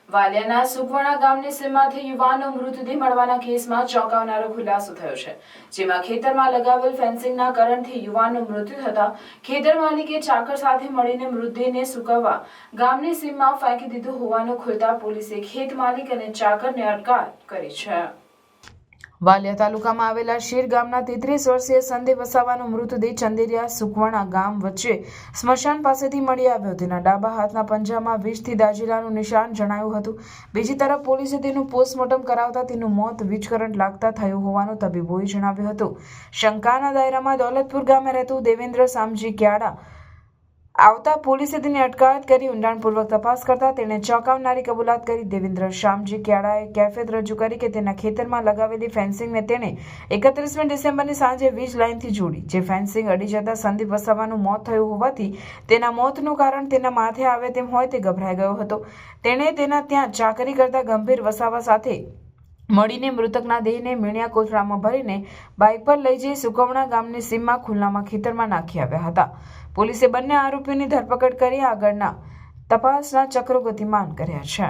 વાલિયાના સુકવણા ગામની સીમમાંથી યુવાનનો મૃતદેહ મળવાના કેસમાં ચોંકાવનારો ખુલાસો થયો છે, જેમાં ખેતરમાં લગાવેલ ફેન્સિંગના કરંટથી યુવાનનું મૃત્યુ થતા ખેતર માલિકે ચાકર સાથે મળીને મૃતદેહને સૂકવવા ગામની સીમમાં ફેંકી દીધો હોવાનું ખુલતા પોલીસે ખેત માલિક અને ચાકરને અટકાયત કરી છે। વાલિયા તાલુકામાં આવેલા શેર ગામના 33 વર્ષીય સંદીપ વસાવાનો મૃતદેહ ચંદેરિયા સુકવણા ગામ વચ્ચે સ્મશાન પાસેથી મળી આવ્યો। તેના ડાબા હાથના પંજામાં વીજથી દાઝેલાનું નિશાન જણાયું હતું। બીજી તરફ પોલીસે તેનું પોસ્ટમોર્ટમ કરાવતા તેનું મોત વીજ કરંટ લાગતા થયું હોવાનું તબીબોએ જણાવ્યું હતું। શંકાના દાયરામાં દોલતપુર ગામે રહેતું દેવેન્દ્ર શામજી ક્યાડા આવતા પોલીસે તેની અટકાયત કરી ઊંડાણપૂર્વક તપાસ કરતા તેણે ચોંકાવનારી કબૂલાત કરી। દેવેન્દ્ર શામજી ક્યાડાએ કેફિયત રજૂ કરી કે તેના ખેતરમાં લગાવેલી ફેન્સિંગને તેણે 31મી ડિસેમ્બરની સાંજે વીજ લાઇનથી જોડી, જે ફેન્સિંગ અડી જતા સંદીપ વસાવાનું મોત થયું હોવાથી તેના મોતનું કારણ તેના માથે આવે તેમ હોય તે ગભરાઈ ગયો હતો। તેણે તેના ત્યાં ચાકરી કરતા ગંભીર વસાવા સાથે મળીને મૃતકના દેહને મીણિયા કોથળામાં ભરીને બાઇક પર લઈ જઈ સુકવણા ગામની સીમમાં ખુલ્લામાં ખેતરમાં નાખી આવ્યા હતા। પોલીસે બંને આરોપીઓની ધરપકડ કરી આગળના તપાસના ચક્રો ગતિમાન કર્યા છે।